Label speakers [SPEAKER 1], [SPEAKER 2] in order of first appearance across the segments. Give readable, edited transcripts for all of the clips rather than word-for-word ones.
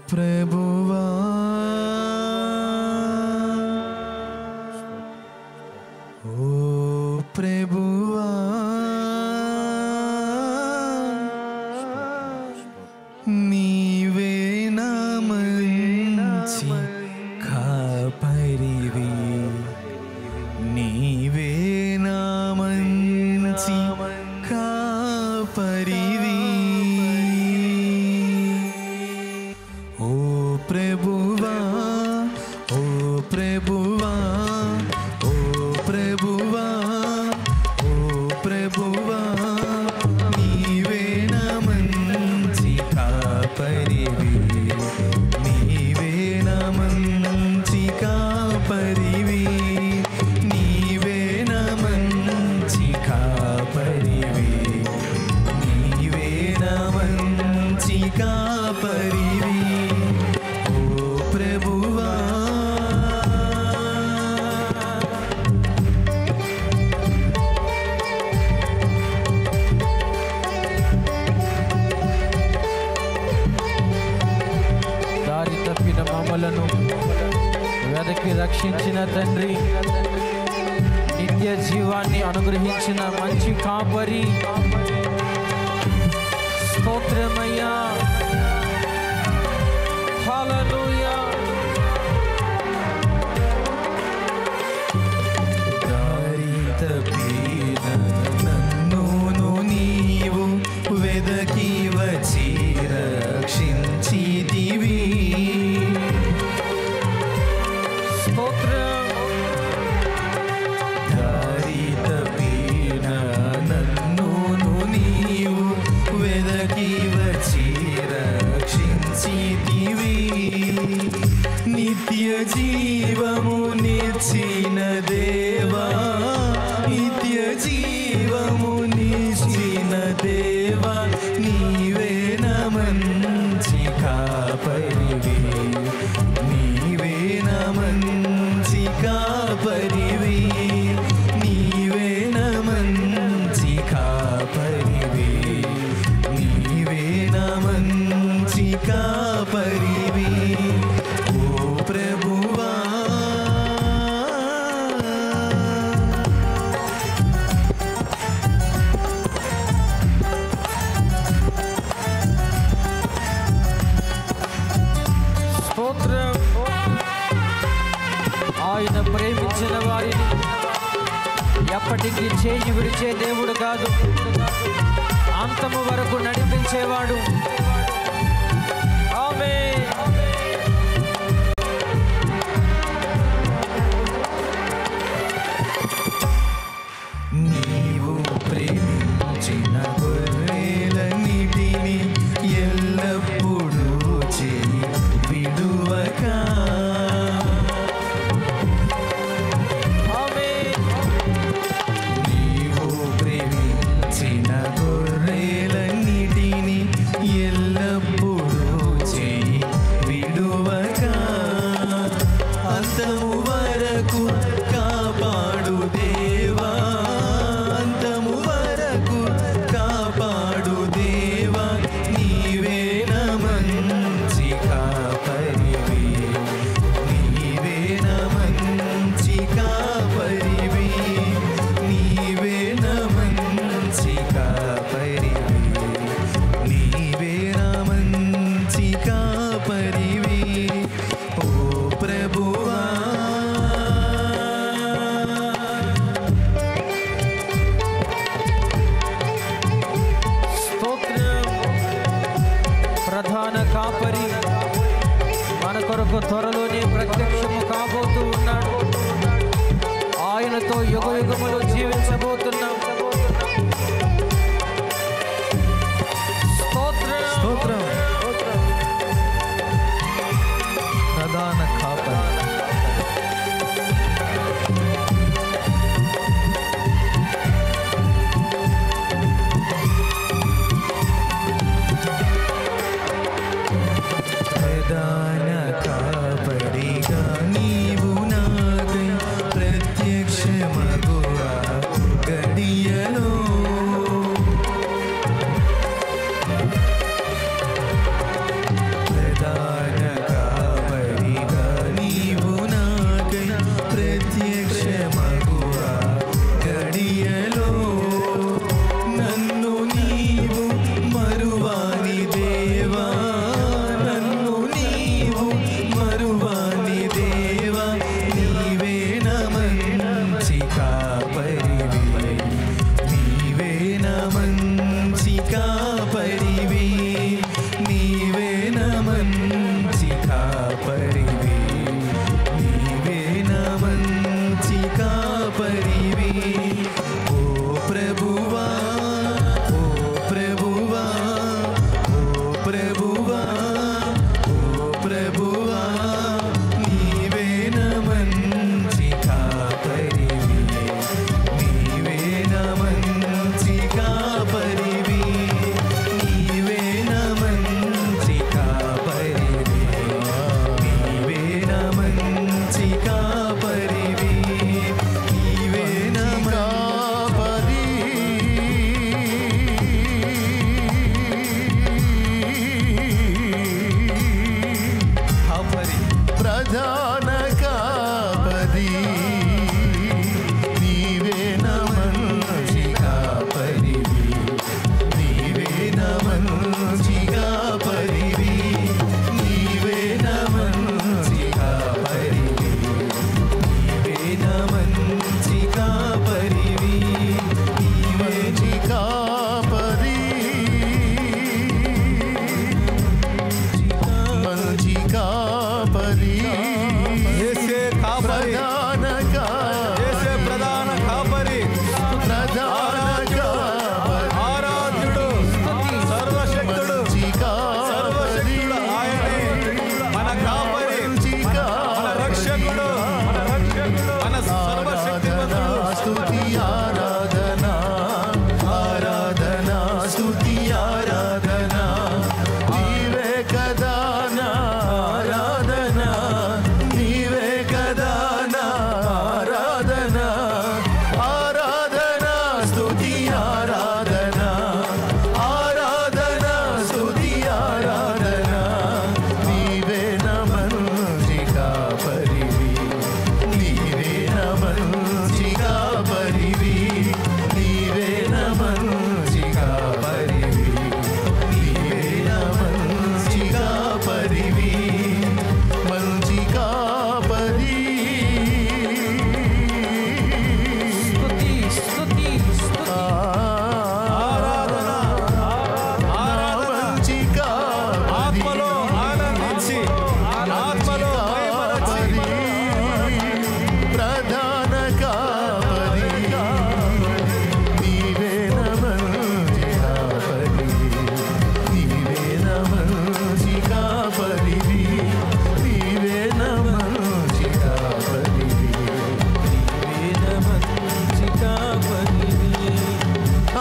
[SPEAKER 1] ప్రభువా ఓ ప్రభువా నీవే నా మంచి కాపరివి, నీవే నా మంచి కాపరివి. ఓ ప్రభువా ఓ ప్రభువా ఓ ప్రభువా ఓ ప్రభువా నీవే నా మంచి కాపరివి, నీవే నా మంచి కాపరివి, నీవే నా మంచి కాపరివి, నీవే నా మంచి కాపరివి.
[SPEAKER 2] మమ్మలను వెదకి రక్షించిన తండ్రి, నిత్య జీవాన్ని అనుగ్రహించిన మంచి కాపరి, స్తోత్రమయ్యా. హల్లెలూయా.
[SPEAKER 1] దారి తప్పిన నన్ను నీవు వెదకి వచ్చి రక్షించితివి. దారి తప్పిన నన్ను నీవు వెదకి వచ్చి రక్షించితివి. నిత్య జీవము నిచ్చిన దేవా, నిత్య జీవము నిచ్చిన దేవా, నీవే నా మంచి కాపరివి, నీవే నా మంచి కాపరివి, నీవే నా మంచి కాపరివి, నీవే నా మంచి కాపరివి. ఓ ప్రభువా
[SPEAKER 2] స్తోత్రం. ఆయన ప్రేమించిన వారిని ఎప్పటికీ చేయి విడిచే దేవుడు కాదు, అంతము వరకు నడిపించేవాడు. ఆమేన్.
[SPEAKER 1] నీవు ప్రేమించిన గొర్రెలన్నిటిని ఎల్లప్పుడూ చేయి విడువక. నీవు ప్రేమించిన గొర్రెలన్నిటిని ఎల్లప్పుడూ చేయి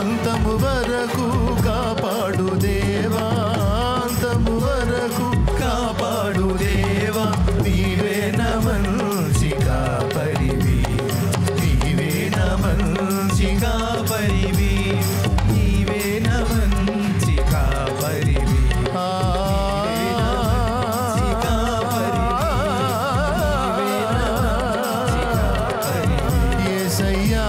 [SPEAKER 3] అంతము వరకు కాపాడు దేవా, అంతము వరకు
[SPEAKER 1] కాపాడు దేవా, నీవే నా మంచి కాపరివి, నీవే నా మంచి కాపరివి, నీవే నా మంచి కాపరివి,
[SPEAKER 3] యేసయ్యా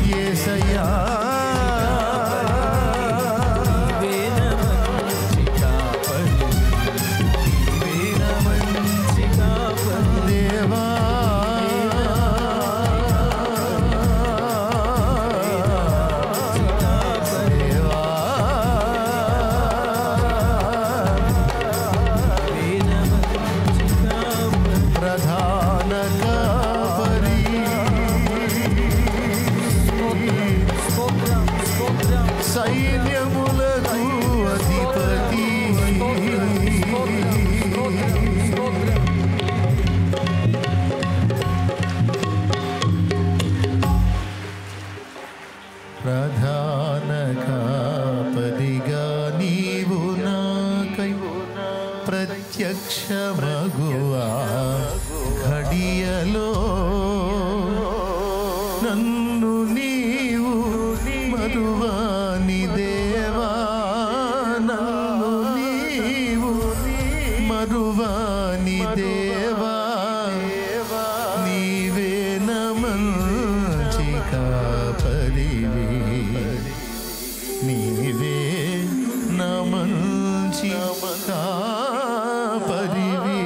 [SPEAKER 3] యేసయ్యా దేవా ప్రధాన కాపరి సైన్యములకు అధిపతి ప్రధాన కాపరిగా నీవు నాకై ప్రత్యక్షమగువా ఘడియలో నన్ను నీవు మరువాని దేవా, నన్ను నీవు మరువాని దేవా, నీవే నా మంచి కాపరివి, నీవే నా మంచి కాపరివి.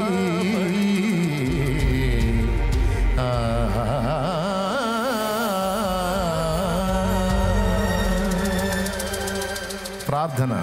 [SPEAKER 3] ప్రార్థన.